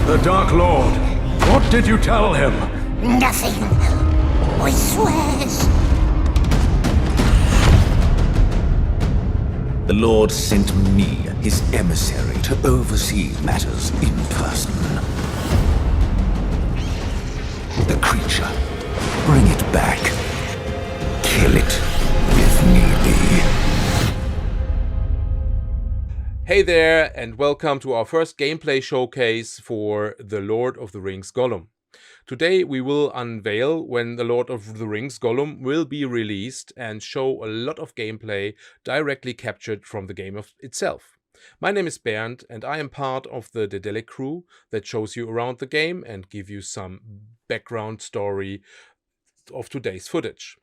The Dark Lord. What did you tell him? Nothing. I swears. The Lord sent me, his emissary, to oversee matters in person. The creature. Bring it back. Kill it, if need be. Hey there, and welcome to our first gameplay showcase for The Lord of the Rings Gollum. Today we will unveil when The Lord of the Rings Gollum will be released and show a lot of gameplay directly captured from the game itself. My name is Bernd and I am part of the Daedalic crew that shows you around the game and give you some background story of today's footage.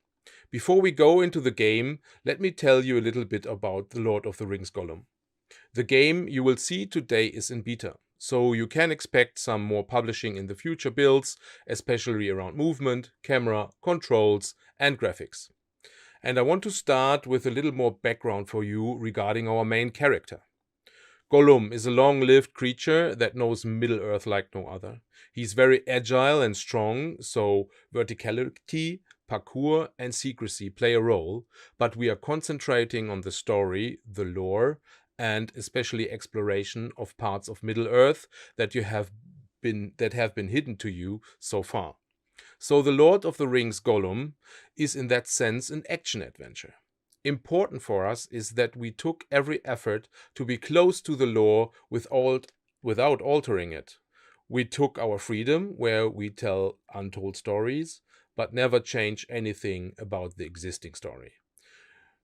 Before we go into the game, let me tell you a little bit about The Lord of the Rings Gollum. The game you will see today is in beta, so you can expect some more publishing in the future builds, especially around movement, camera, controls and graphics. And I want to start with a little more background for you regarding our main character. Gollum is a long-lived creature that knows Middle-earth like no other. He's very agile and strong, so verticality, parkour and secrecy play a role, but we are concentrating on the story, the lore, and especially exploration of parts of Middle-earth that have been hidden to you so far. So The Lord of the Rings Gollum is in that sense an action adventure. Important for us is that we took every effort to be close to the lore without altering it. We took our freedom where we tell untold stories, but never change anything about the existing story.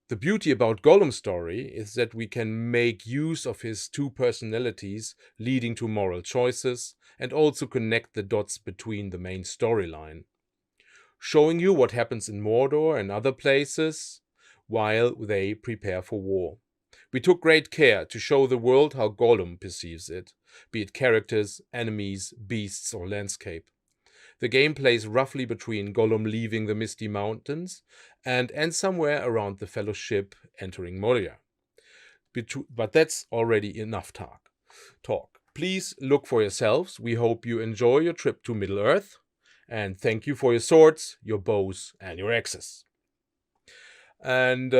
The beauty about Gollum's story is that we can make use of his two personalities leading to moral choices and also connect the dots between the main storyline, showing you what happens in Mordor and other places while they prepare for war. We took great care to show the world how Gollum perceives it, be it characters, enemies, beasts or landscape. The game plays roughly between Gollum leaving the Misty Mountains and ends somewhere around the Fellowship entering Moria. But that's already enough talk. Please look for yourselves. We hope you enjoy your trip to Middle-earth. And thank you for your swords, your bows and your axes. And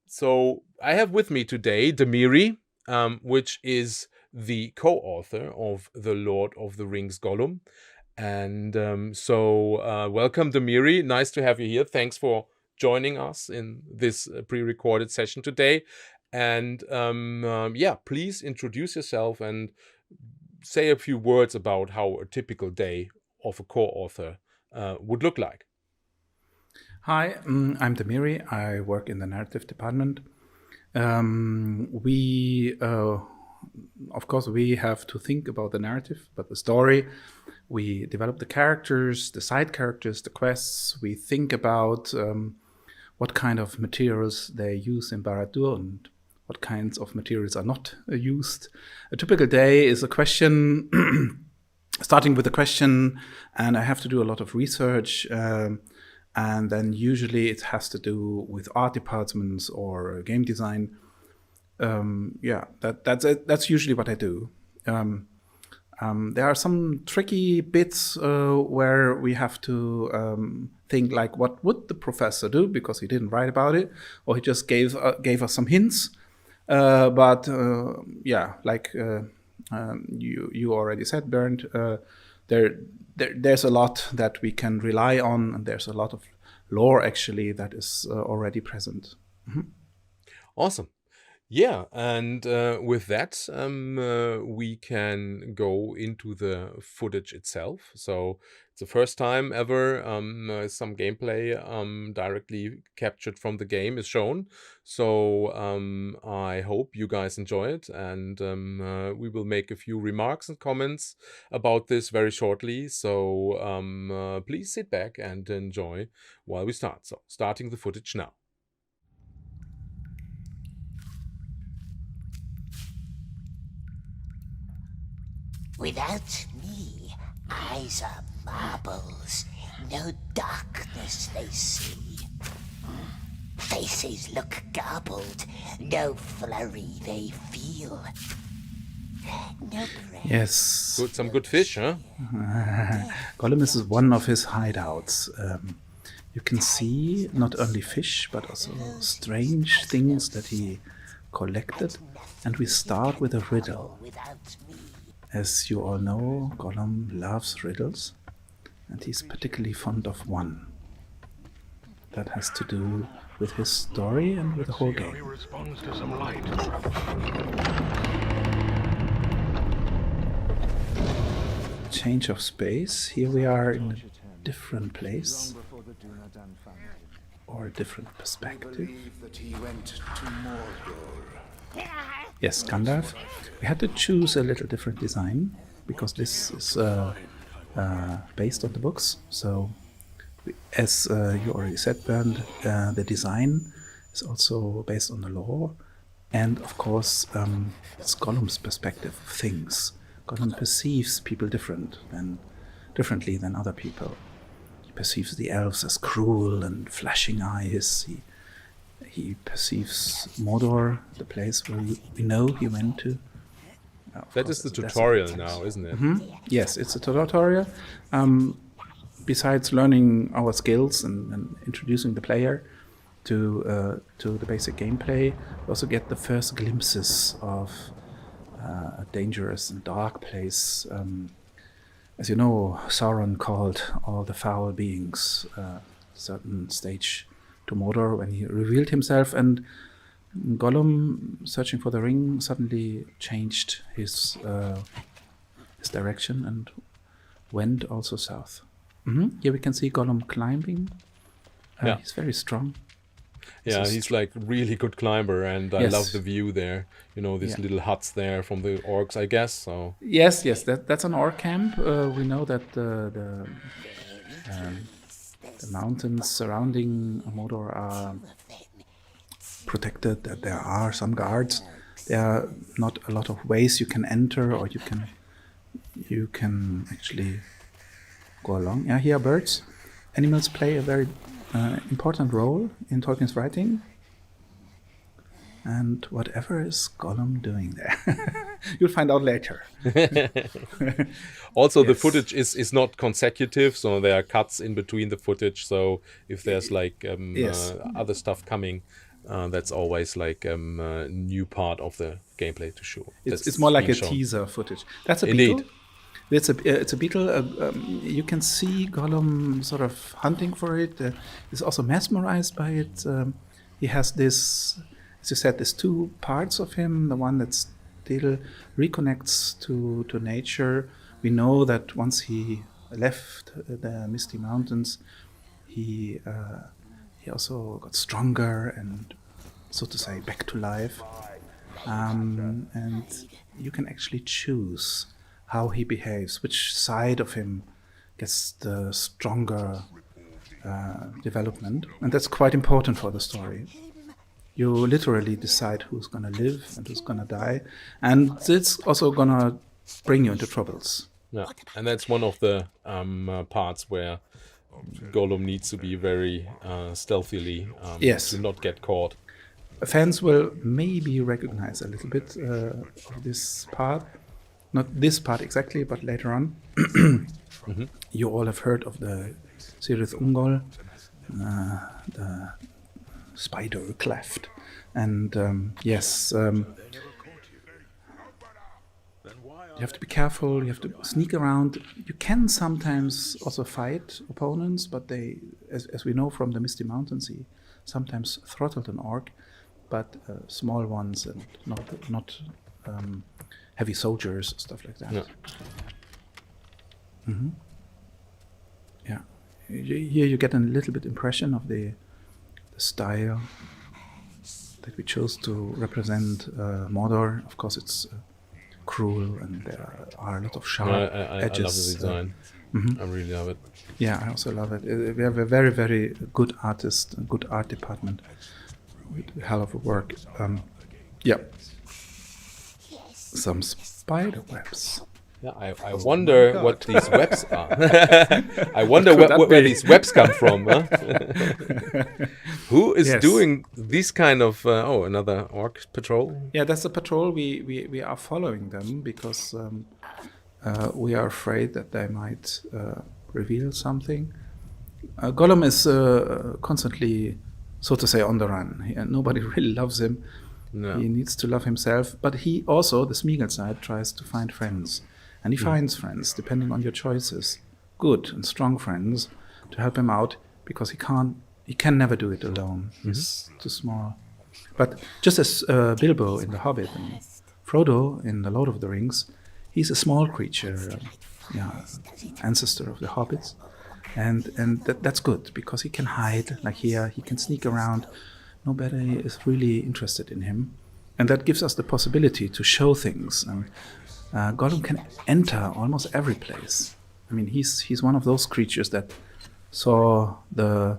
so I have with me today Demiri, which is the co-author of The Lord of the Rings Gollum. And welcome, Demiri. Nice to have you here. Thanks for joining us in this pre-recorded session today. And please introduce yourself and say a few words about how a typical day of a co-author would look like. Hi, I'm Demiri. I work in the narrative department. Of course, we have to think about the narrative, but the story. We develop the characters, the side characters, the quests. We think about what kind of materials they use in Barad-dûr and what kinds of materials are not used. A typical day is a question, starting with a question, and I have to do a lot of research. And then usually it has to do with art departments or game design. That's usually what I do. There are some tricky bits where we have to think like, what would the professor do? Because he didn't write about it, or he just gave us some hints. You already said, Bernd, there's a lot that we can rely on, and there's a lot of lore actually that is already present. Mm-hmm. Awesome. Yeah, and with that, we can go into the footage itself. So it's the first time ever some gameplay directly captured from the game is shown. So I hope you guys enjoy it, and we will make a few remarks and comments about this very shortly. So please sit back and enjoy while we start. So starting the footage now. Without me, eyes are marbles, no darkness they see. Faces look garbled, no flurry they feel. Yes. Good, some good fish, huh? Gollum is one of his hideouts. You can see not only fish, but also strange things that he collected. And we start with a riddle. As you all know, Gollum loves riddles, and he's particularly fond of one. That has to do with his story and with the whole He game. responds to some light. Change of space. Here we are in a different place or a different perspective. Yes, Gandalf. We had to choose a little different design because this is based on the books. So, as you already said, Bernd, the design is also based on the lore, and of course, it's Gollum's perspective of things. Gollum perceives people differently than other people. He perceives the elves as cruel and flashing eyes. He perceives Mordor, the place where we know he went to. That is the tutorial now, isn't it? Yes, it's a tutorial. Besides learning our skills and introducing the player to the basic gameplay, we also get the first glimpses of a dangerous and dark place. As you know, Sauron called all the foul beings certain stage to Mordor when he revealed himself, and Gollum, searching for the ring, suddenly changed his direction and went also south. Here we can see Gollum climbing. Yeah. He's very strong. Yeah, he's like really good climber, and I Yes. love the view there. You know, these Yeah. little huts there from the orcs, I guess. So Yes, that's an orc camp. We know that the mountains surrounding Mordor are protected, that there are some guards. There are not a lot of ways you can enter, or you can actually go along. Yeah, here are birds. Animals play a very important role in Tolkien's writing. And whatever is Gollum doing there? You'll find out later. also the Yes. footage is not consecutive, so there are cuts in between the footage. So if there's like Yes. other stuff coming, that's always like a new part of the gameplay to show. It's more like a being shown. teaser footage. That's a Indeed. beetle. It's a beetle. You can see Gollum sort of hunting for it. He's also mesmerized by it. He has this, as you said, there's two parts of him. The one that still reconnects to nature. We know that once he left the Misty Mountains, he also got stronger and, so to say, back to life. And you can actually choose how he behaves, which side of him gets the stronger development. And that's quite important for the story. You literally decide who's going to live and who's going to die. And it's also going to bring you into troubles. Yeah, and that's one of the parts where Gollum needs to be very stealthily Yes. to not get caught. Fans will maybe recognize a little bit of this part. Not this part exactly, but later on. You all have heard of the Cirith Ungol, the spider cleft. And yes, you have to be careful, you have to sneak around. You can sometimes also fight opponents, but they, as we know from the Misty Mountains, he sometimes throttled an orc, but small ones and not heavy soldiers, stuff like that. Yeah. Yeah. Here you get a little bit impression of the style that we chose to represent Mordor. Of course, it's cruel and there are a lot of sharp I edges. love the design. I really love it. Yeah, I also love it. We have a very, very good artist, a good art department. With a hell of a work. Yeah. Some spider webs. Yeah, I wonder what these webs are. I wonder where these webs come from. Huh? Who is Yes. doing these kind of... another orc patrol? Yeah, that's the patrol. We are following them because we are afraid that they might reveal something. Gollum is constantly, so to say, on the run. Nobody really loves him. No. He needs to love himself. But he also, the Sméagol side, tries to find friends. And he finds friends, depending on your choices. Good and strong friends to help him out, because he can never do it alone. He's too small. But just as Bilbo in The Hobbit and Frodo in The Lord of the Rings, he's a small creature, ancestor of the hobbits. And that's good, because he can hide, like here, he can sneak around. Nobody is really interested in him. And that gives us the possibility to show things. And Gollum can enter almost every place. I mean, he's one of those creatures that saw the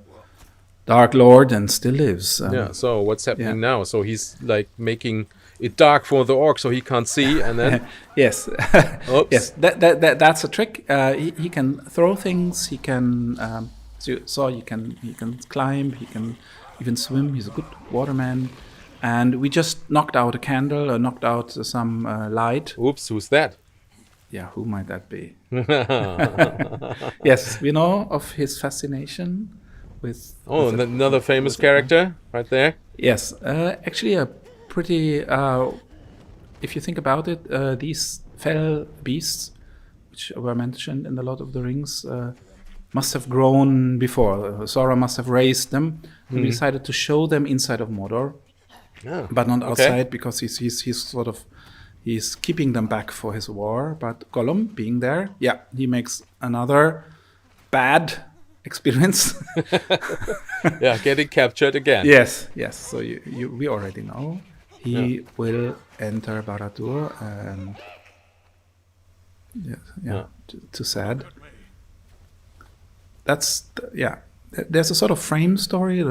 Dark Lord and still lives. So what's happening now? So he's like making it dark for the orc so he can't see, and then... Yes. Oops. Yes, that's a trick. He can throw things, he can... he can climb, he can even swim. He's a good waterman. And we just knocked out a candle, knocked out some light. Oops, who's that? Yeah, who might that be? Yes, we know of his fascination with... Another famous character right there. Yes, actually a pretty... if you think about it, these fell beasts, which were mentioned in The Lord of the Rings, must have grown before. Sauron must have raised them. And we decided to show them inside of Mordor, but not outside, because he's keeping them back for his war. But Gollum, being there, he makes another bad experience. Getting captured again. Yes. So we already know he will enter Barad-dûr, and too sad. There's a sort of frame story, a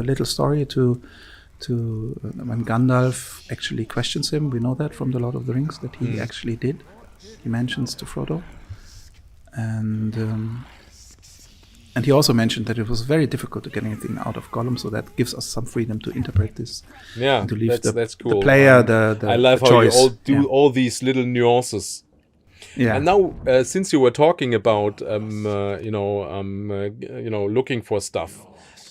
little story to when Gandalf actually questions him. We know that from The Lord of the Rings, that he actually did. He mentions to Frodo, and he also mentioned that it was very difficult to get anything out of Gollum, so that gives us some freedom to interpret this. Yeah, and to leave that's cool. The player the I love the how choice. you all do all these little nuances. Yeah. And now, since you were talking about, looking for stuff,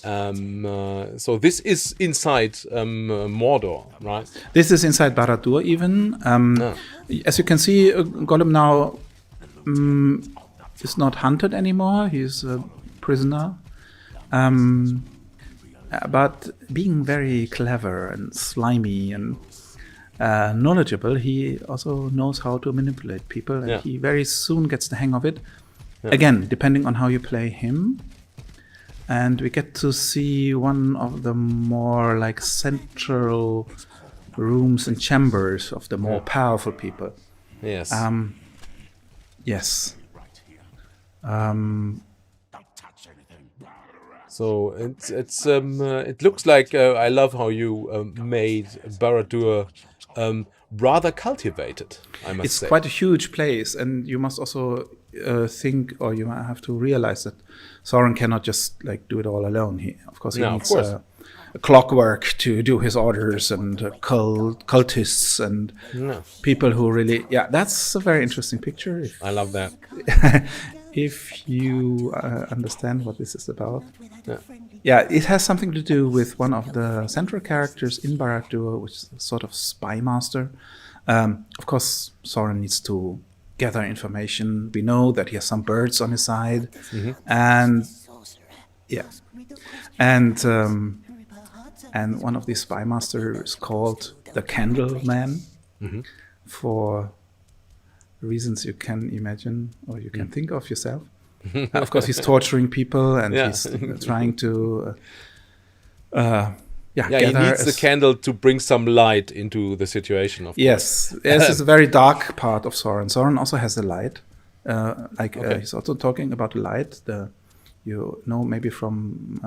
so this is inside Mordor, right? This is inside Barad-dûr even. As you can see, Gollum now is not hunted anymore. He's a prisoner. But being very clever and slimy and knowledgeable, he also knows how to manipulate people, and he very soon gets the hang of it. Again, depending on how you play him. And we get to see one of the more like central rooms and chambers of the more powerful people. Yes. Yes. So it's it looks like I love how you made Barad-dûr rather cultivated, I must say. It's quite a huge place, and you must also think, or you have to realize that Sauron cannot just like do it all alone. He needs a clockwork to do his orders, and cultists and people who really... Yeah, that's a very interesting picture. I love that. If you understand what this is about. Yeah, it has something to do with one of the central characters in Barad-dûr, which is a sort of spy master. Of course, Sauron needs to gather information. We know that he has some birds on his side, and one of these spy masters is called the Candle Man, for reasons you can imagine or you can think of yourself. Of course, he's torturing people, and he's trying to he needs the candle to bring some light into the situation, of course. Yes, this is a very dark part of Sauron. Sauron also has a light. He's also talking about the light. Maybe from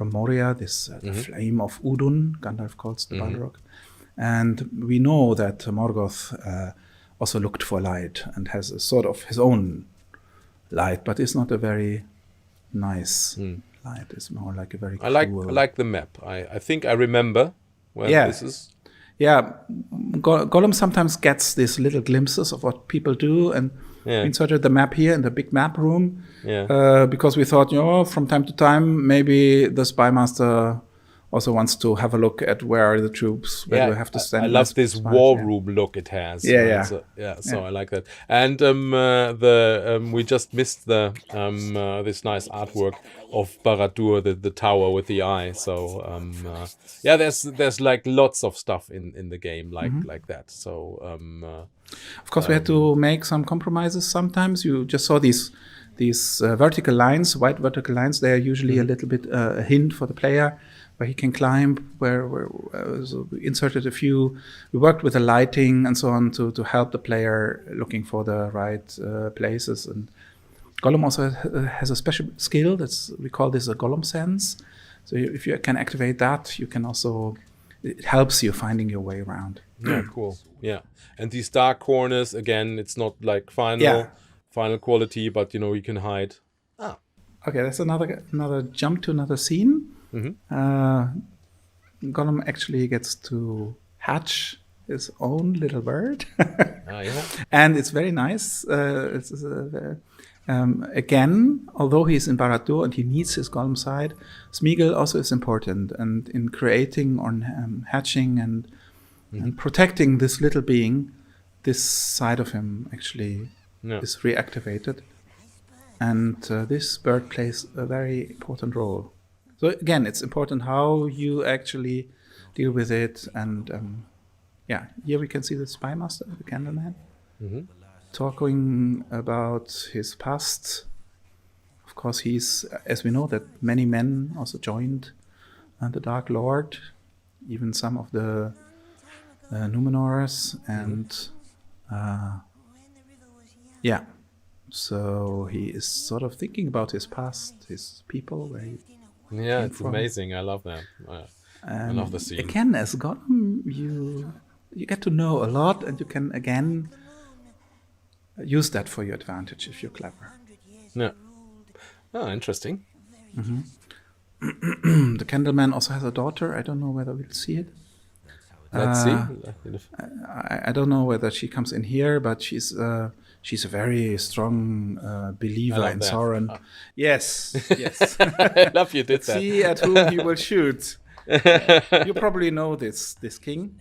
Moria, this flame of Udun, Gandalf calls the Balrog. And we know that Morgoth also looked for light and has a sort of his own light, but it's not a very nice light is more like a very I like cool... the map. I think I remember where this is. Yeah, Gollum sometimes gets these little glimpses of what people do, and we inserted the map here in the big map room because we thought, from time to time, maybe the spy master also wants to have a look at where are the troops, where do we have to stand. I love this war room look it has. So I like that. And we just missed the this nice artwork of Barad-dûr, the tower with the eye. So there's like lots of stuff in the game like that. So of course we had to make some compromises sometimes. You just saw these vertical lines, white vertical lines. They are usually a little bit a hint for the player where he can climb, so we inserted a few. We worked with the lighting and so on to help the player looking for the right places. And Gollum also has a special skill. We call this a Gollum sense. So if you can activate that, you can also, it helps you finding your way around. Yeah, cool. Yeah, and these dark corners, again, it's not like final quality, but you can hide. Okay, that's another jump to another scene. Gollum actually gets to hatch his own little bird. And it's very nice. Again, although he's in Barad-dûr and he needs his Gollum side, Sméagol also is important, and in creating or hatching and protecting this little being, this side of him actually is reactivated, and this bird plays a very important role. So again, it's important how you actually deal with it. And here we can see the spy master, the Candleman, talking about his past. Of course, as we know, that many men also joined the Dark Lord, even some of the Numenors, and so he is sort of thinking about his past, his people, where he it's amazing. I love that. I love the scene. Again, as Gollum, you get to know a lot, and you can again use that for your advantage if you're clever. Yeah. Oh, interesting. The Candleman also has a daughter. I don't know whether we'll see it. Let's see. I don't know whether she comes in here, but she's a very strong believer in Sauron. Yes. I love you did that. See at whom he will shoot. You probably know this king.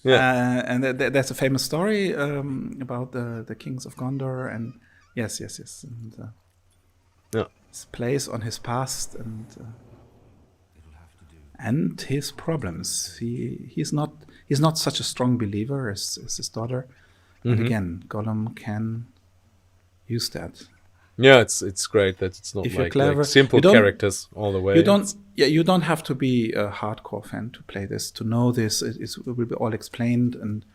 And there's a famous story about the kings of Gondor, and yes. And his place on his past and his problems. He's not such a strong believer as his daughter. And again, Gollum can use that. Yeah, it's great that it's not like simple characters all the way. You don't have to be a hardcore fan to play this, to know this. It will be all explained and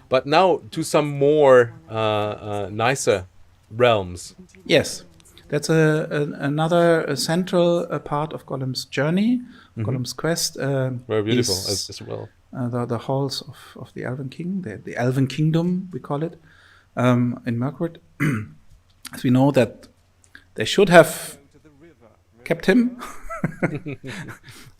but now to some more nicer realms. Yes, that's another central part of Gollum's journey, Gollum's quest. Very beautiful as well. The halls of the Elven King, the Elven Kingdom, we call it, in Mirkwood. As we know that they should have kept him.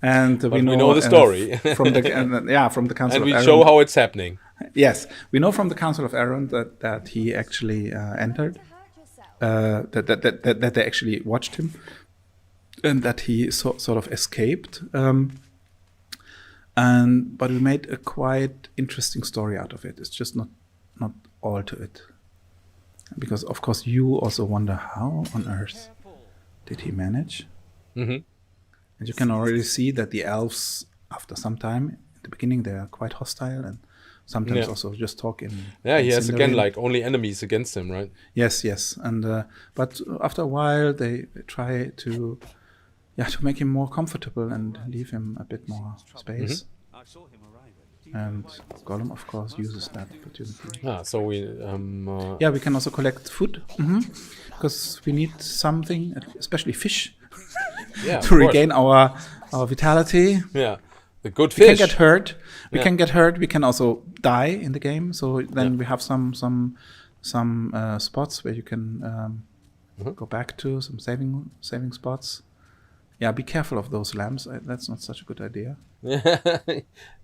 And we know the story from the Council of Elrond. And we show how it's happening. Yes, we know from the Council of Elrond that he actually entered, that they actually watched him, and that he sort of escaped. But we made a quite interesting story out of it. It's just not all to it, because of course you also wonder how on earth did he manage. And you can already see that the elves, after some time, at the beginning, they are quite hostile and sometimes also just talk in. Yeah, he has again like only enemies against him, right? Yes, and but after a while they try to make him more comfortable and leave him a bit more space. And Gollum, of course, uses that opportunity. So we we can also collect food because we need something, especially fish, to regain our vitality. Yeah, the good We fish. can get hurt. We can also die in the game. So then we have some spots where you can Go back to some saving spots. Yeah, be careful of those lamps. That's not such a good idea.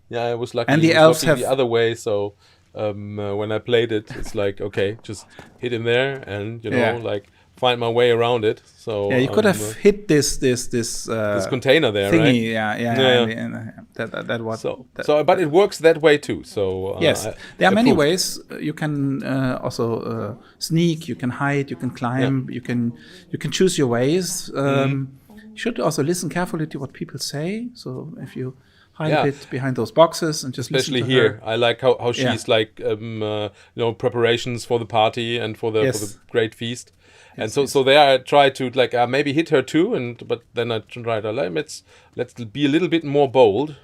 Yeah, I was lucky. And He the was elves looking have the other way, so when I played it, it's like, okay, just hit him there, and like find my way around it. So yeah, you could have hit this this container there, thingy. right? Yeah. That what. So, but it works that way too. So Yes, there are many approved. ways. You can also sneak. You can hide. You can climb. You can choose your ways. You should also listen carefully to what people say. So if you hide a bit behind those boxes and just especially listen to here, her. I like how she's like preparations for the party and for the great feast. And so there I try to like maybe hit her too, but then I try to like let's be a little bit more bold.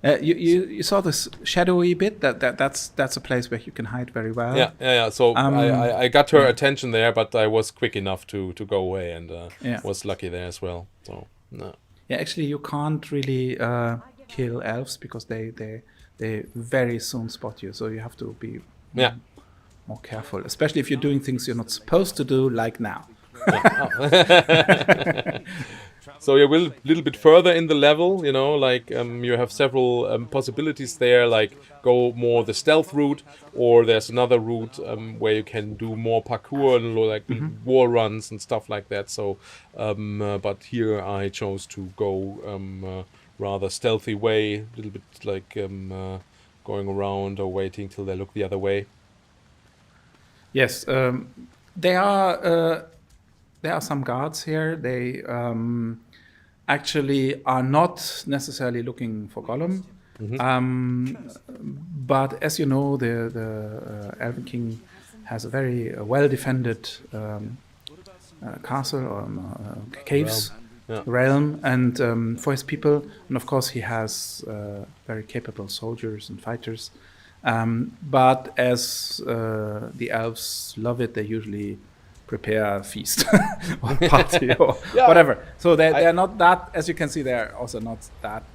You saw this shadowy bit. That's a place where you can hide very well. Yeah. So I got her attention there, but I was quick enough to go away, and was lucky there as well. So no. Yeah, actually, you can't really kill elves because they very soon spot you. So you have to be more careful, especially if you're doing things you're not supposed to do, like now. So you're a little bit further in the level, like you have several possibilities there, like go more the stealth route, or there's another route where you can do more parkour and like wall runs and stuff like that. So, but here I chose to go rather stealthy way, a little bit like going around or waiting till they look the other way. Yes, there are some guards here. They actually are not necessarily looking for Gollum, but as you know, the Elven King has a very well defended castle or caves. Realm, and for his people, and of course he has very capable soldiers and fighters. But as the elves love it, they usually prepare a feast or party or whatever. So they're not that, as you can see, they're also not that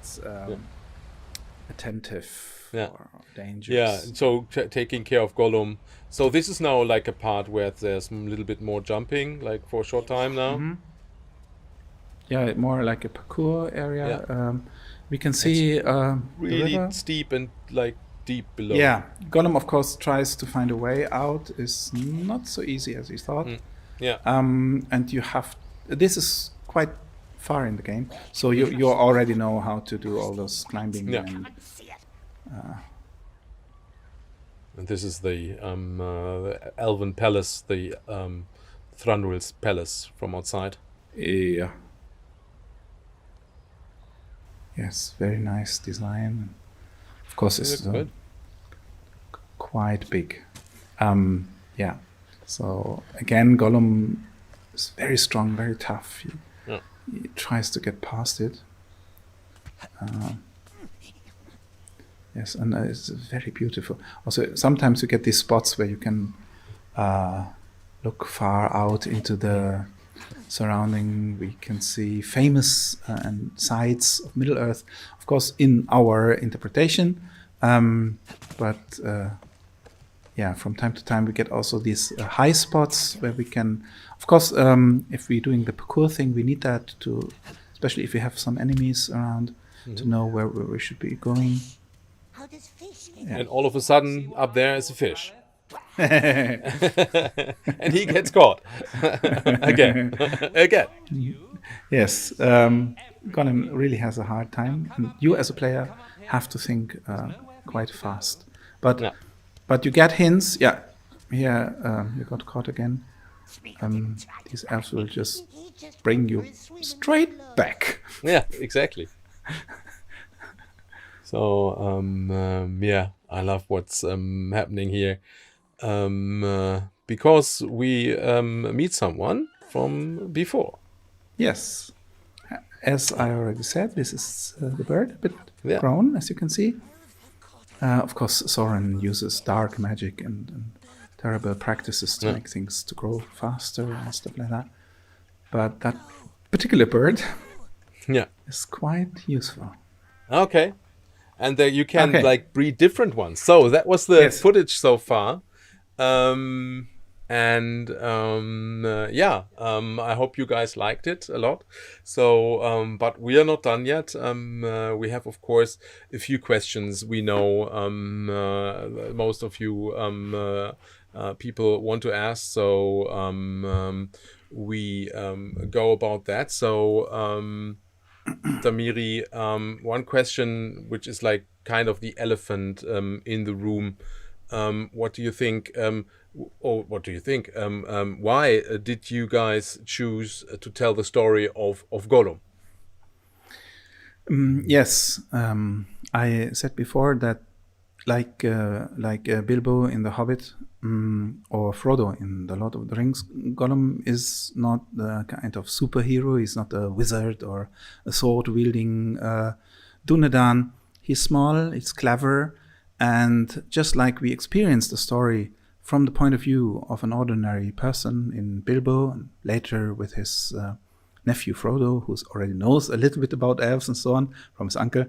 attentive or dangerous. Yeah, so taking care of Gollum. So this is now like a part where there's a little bit more jumping, like for a short time now. Yeah, more like a parkour area. We can see really steep and like deep below. Yeah, Gollum of course tries to find a way out. Is not so easy as he thought. And you have this is quite far in the game, so you already know how to do all those climbing. And this is the Elven Palace, the Thranduil's Palace from outside. Yeah. Yes, very nice design. Of course, it's quite big. Yeah. So again, Gollum is very strong, very tough. He tries to get past it. Yes, and it's very beautiful. Also, sometimes you get these spots where you can look far out into the surrounding. We can see famous and sites of Middle Earth, of course, in our interpretation. But from time to time we get also these high spots where we can, of course, if we're doing the parkour thing, we need that to, especially if we have some enemies around, to know where we should be going. How does fish get And all of a sudden, up there is a fish. And he gets caught again. Yes, Gollum really has a hard time, and you as a player have to think quite fast. But you get hints. Yeah, here you got caught again. These elves will just bring you straight back. Yeah, exactly. So I love what's happening here. Because we meet someone from before. Yes. As I already said, this is the bird, a bit grown, as you can see. Of course, Soren uses dark magic and terrible practices to make things to grow faster and stuff like that. But that particular bird is quite useful. Okay. And you can like breed different ones. So that was the footage so far. And And I hope you guys liked it a lot. So, but we are not done yet. We have, of course, a few questions. We know most of you people want to ask, so we go about that. So, Damiri, one question which is like kind of the elephant in the room. What do you think? Why did you guys choose to tell the story of Gollum? Yes, I said before that, like Bilbo in The Hobbit or Frodo in The Lord of the Rings, Gollum is not the kind of superhero. He's not a wizard or a sword-wielding Dunedain. He's small, he's clever, and just like we experienced the story from the point of view of an ordinary person in Bilbo, and later with his nephew Frodo, who already knows a little bit about elves and so on from his uncle.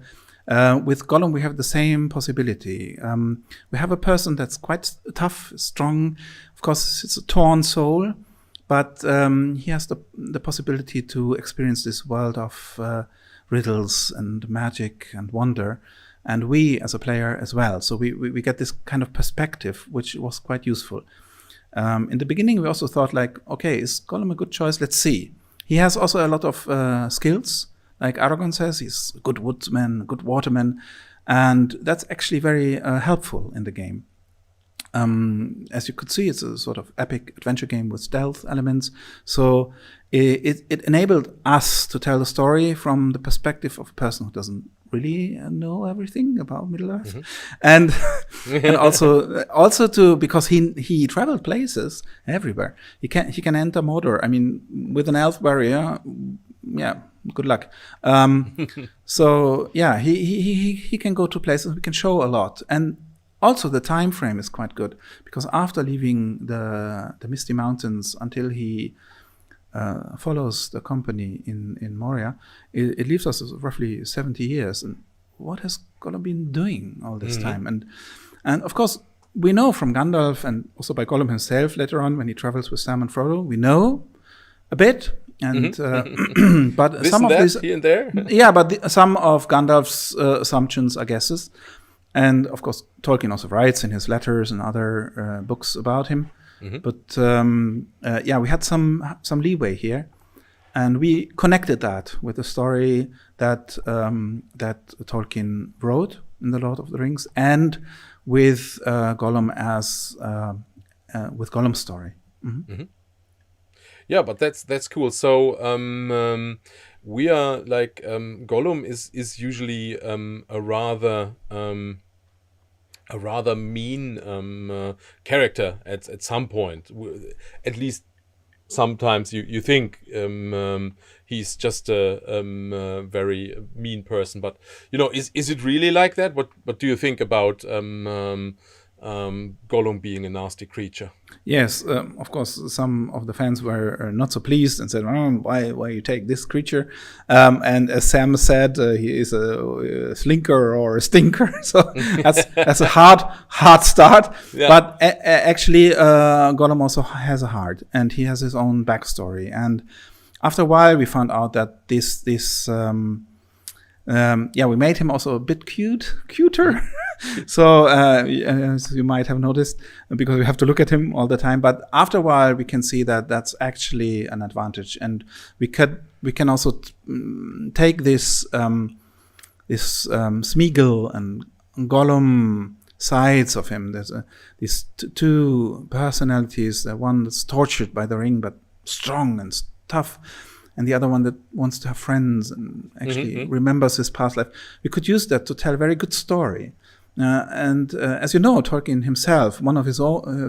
With Gollum, we have the same possibility. We have a person that's quite tough, strong. Of course, it's a torn soul, but he has the possibility to experience this world of riddles and magic and wonder. And we, as a player, as well. So we get this kind of perspective, which was quite useful. In the beginning, we also thought, like, okay, is Gollum a good choice? Let's see. He has also a lot of skills. Like Aragorn says, he's a good woodsman, a good waterman. And that's actually very helpful in the game. As you could see, it's a sort of epic adventure game with stealth elements. So it enabled us to tell the story from the perspective of a person who doesn't really know everything about Middle-earth, and also to, because he traveled places everywhere. He can enter Mordor. I mean, with an elf warrior, yeah, good luck. So yeah, he can go to places. We can show a lot, and also the time frame is quite good, because after leaving the Misty Mountains until he follows the company in Moria, it leaves us roughly 70 years. And what has Gollum been doing all this time? And of course, we know from Gandalf and also by Gollum himself later on when he travels with Sam and Frodo, we know a bit. And but some of these here and there, yeah, but some of Gandalf's assumptions are guesses. And of course, Tolkien also writes in his letters and other books about him. But yeah, we had some leeway here, and we connected that with the story that that Tolkien wrote in The Lord of the Rings, and with Gollum as with Gollum's story. Yeah, but that's cool. So we are like Gollum is usually a rather mean character at some point. At least sometimes you think he's just a very mean person. But you know, is it really like that? What do you think about Gollum being a nasty creature? Yes, of course, some of the fans were not so pleased and said, oh, why you take this creature? And as Sam said, he is a slinker or a stinker. So that's a hard start. Yeah. But actually, Gollum also has a heart, and he has his own backstory. And after a while, we found out that this we made him also a bit cuter. So as you might have noticed, because we have to look at him all the time. But after a while, we can see that that's actually an advantage, and we can also take this Sméagol and Gollum sides of him. There's these two personalities. One that's tortured by the ring, but strong and tough, and the other one that wants to have friends and actually remembers his past life. We could use that to tell a very good story. And as you know, Tolkien himself, one of his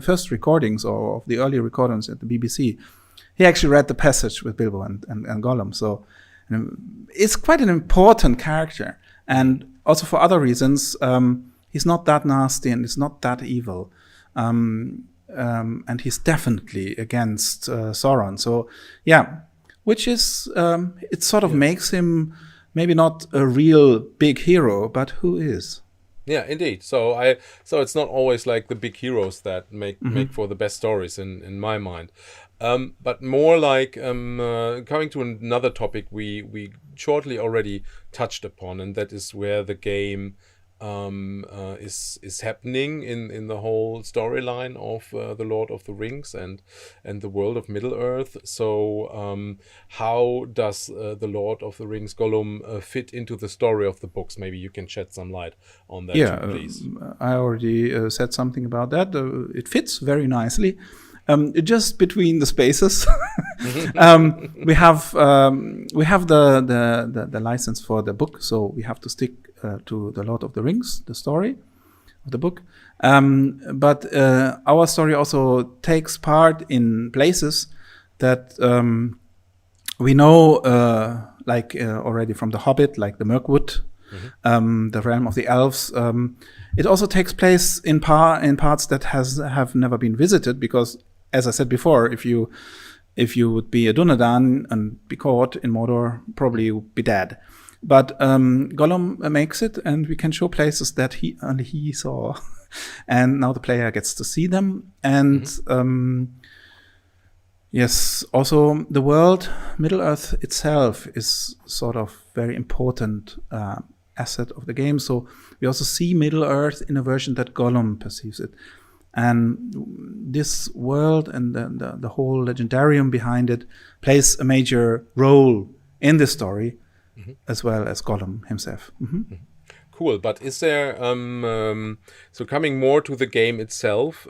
first recordings, or of the early recordings at the BBC, he actually read the passage with Bilbo and Gollum. So it's quite an important character. And also for other reasons, he's not that nasty and he's not that evil. And he's definitely against Sauron. So yeah, which is, it sort of makes him maybe not a real big hero, but who is? Yeah, indeed. So it's not always like the big heroes that make for the best stories in my mind, but more like coming to another topic we shortly already touched upon, and that is where the game is happening in the whole storyline of the Lord of the Rings and the world of Middle Earth. So how does the Lord of the Rings Gollum fit into the story of the books? Maybe you can shed some light on that Yeah, too, please. I already said something about that. It fits very nicely. Just between the spaces, we have the license for the book, so we have to stick to the Lord of the Rings, the story of the book. But our story also takes part in places that we know, already from The Hobbit, like the Mirkwood, the realm of the elves. It also takes place in parts that have never been visited, because, as I said before, if you would be a Dunedain and be caught in Mordor, probably you would be dead. But Gollum makes it, and we can show places that only he saw, and now the player gets to see them. And yes, also the world, Middle Earth itself, is sort of very important asset of the game. So we also see Middle Earth in a version that Gollum perceives it. And this world and the whole legendarium behind it plays a major role in the story, as well as Gollum himself. Cool, but is there so coming more to the game itself?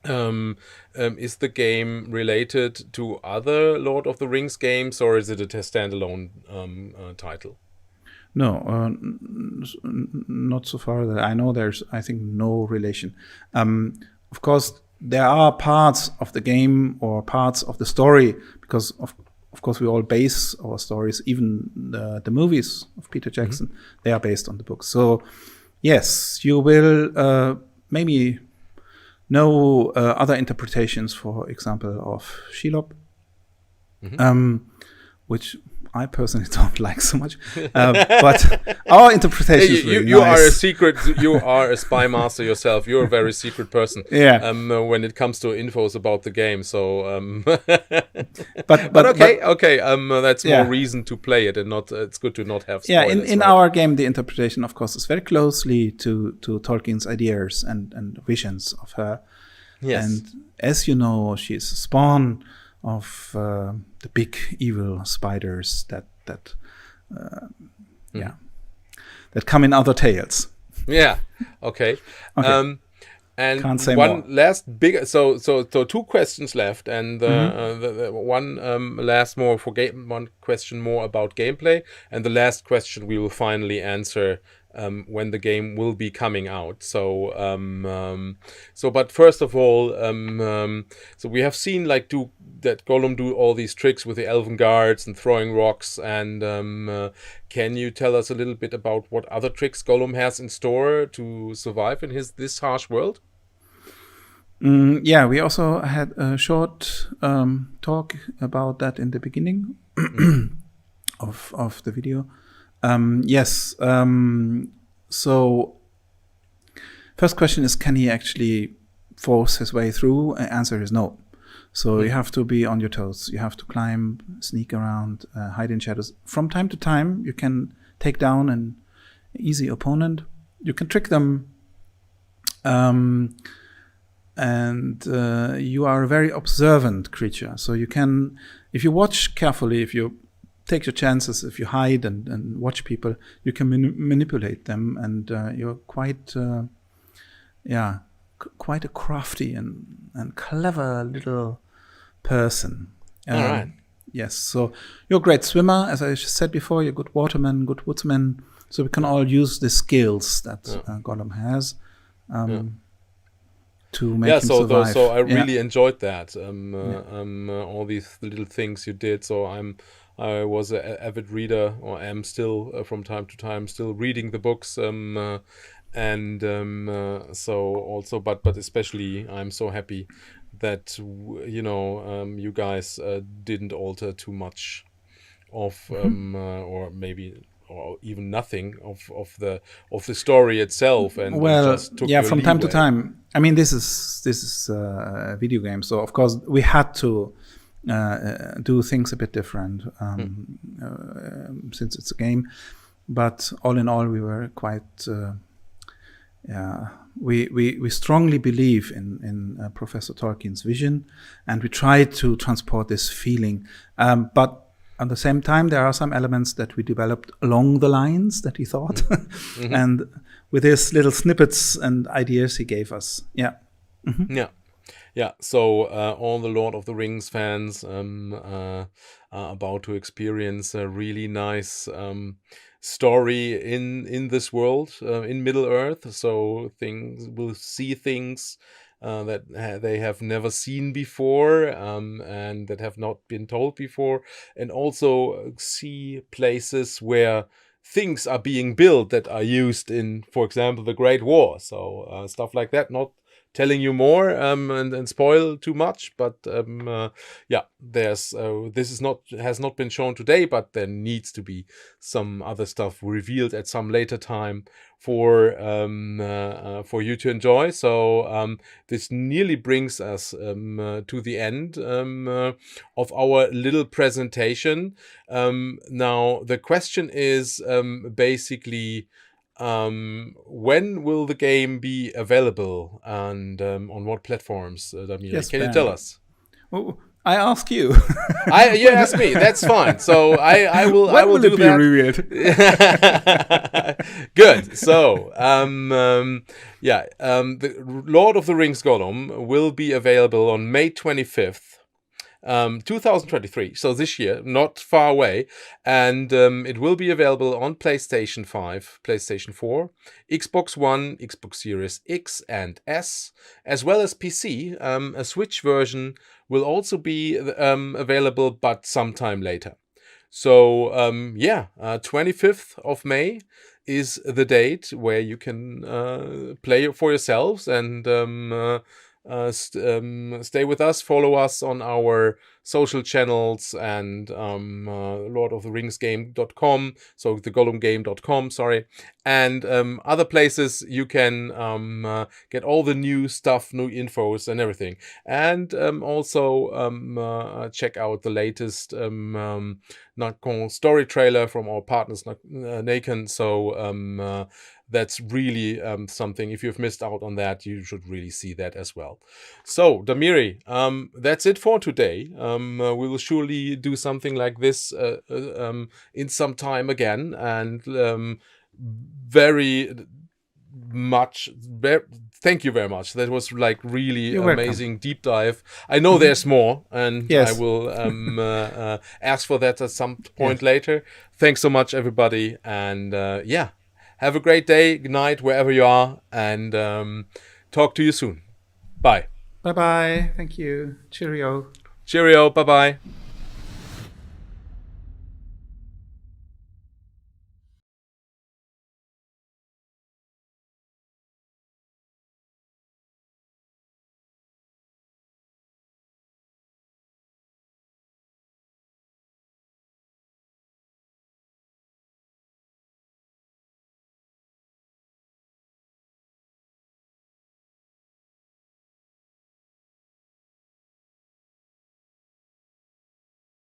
Is the game related to other Lord of the Rings games, or is it a standalone title? No, not so far that I know. There's, I think, no relation. Of course, there are parts of the game or parts of the story, because of course we all base our stories, even the movies of Peter Jackson, they are based on the books. So yes, you will maybe know other interpretations, for example, of Shelob, which I personally don't like so much. But our interpretation is really you nice. are a secret. You are a spy master yourself. You're a very secret person. Yeah. When it comes to infos about the game, so but okay. That's yeah. more reason to play it, and not. It's good to not have Yeah, spoilers. in right? our game, the interpretation, of course, is very closely to Tolkien's ideas and visions of her. Yes. And as you know, she is a spawn of the big evil spiders that come in other tales. Yeah. Okay. Okay. And Can't say one more. last big. So two questions left, and the one last more for game. One question more about gameplay, and the last question we will finally answer when the game will be coming out. So but first of all, so we have seen that Gollum do all these tricks with the elven guards and throwing rocks, and can you tell us a little bit about what other tricks Gollum has in store to survive in this harsh world? Yeah, we also had a short talk about that in the beginning of the video. Yes. So, first question is, can he actually force his way through? Answer is no. So you have to be on your toes. You have to climb, sneak around, hide in shadows. From time to time, you can take down an easy opponent. You can trick them. And you are a very observant creature. So you can, if you watch carefully, if you take your chances, if you hide and watch people, you can manipulate them, and you're quite a crafty and clever little person. All right. Yes, so you're a great swimmer, as I said before. You're a good waterman, good woodsman. So we can all use the skills that Gollum has to make him survive. So I really enjoyed that. All these little things you did. So I was an avid reader, or am still from time to time still reading the books. So also, but especially, I'm so happy that you guys didn't alter too much of or maybe or even nothing of the story itself, and just took your from time to leeway. time. I mean, this is a video game, so of course we had to do things a bit different since it's a game. But all in all, we were quite. We strongly believe in Professor Tolkien's vision, and we try to transport this feeling. But at the same time, there are some elements that we developed along the lines that he thought, and with his little snippets and ideas he gave us. Yeah. Yeah. So all the Lord of the Rings fans are about to experience a really nice story in this world, in Middle Earth. So things will see things that they have never seen before, and that have not been told before, and also see places where things are being built that are used in, for example, the Great War. So stuff like that. Not telling you more and spoil too much, but there's this has not been shown today, but there needs to be some other stuff revealed at some later time for you to enjoy. So this nearly brings us to the end of our little presentation. Now the question is basically, when will the game be available, and on what platforms? Yes, can you Ben. tell us? Oh, I ask you. You ask me. That's fine. So I will. I will do it be that. revealed? Good. So the Lord of the Rings Gollum will be available on May 25th. 2023, so this year, not far away, and it will be available on PlayStation 5, PlayStation 4, Xbox One, Xbox Series X and S, as well as PC. A Switch version will also be available, but sometime later. So 25th of May is the date where you can play for yourselves and stay with us, follow us on our social channels, and lordoftheringsgame.com, so the gollumgame.com, sorry, and other places you can get all the new stuff, new infos and everything, and also check out the latest NACON story trailer from our partners NACON. So that's really something. If you've missed out on that, you should really see that as well. So, Damiri, that's it for today. We will surely do something like this in some time again, and thank you very much. That was like really You're amazing welcome. deep dive. I know there's more, and Yes. I will ask for that at some point later. Thanks so much, everybody, and have a great day, good night, wherever you are, and talk to you soon. Bye. Bye-bye. Thank you. Cheerio. Cheerio. Bye-bye.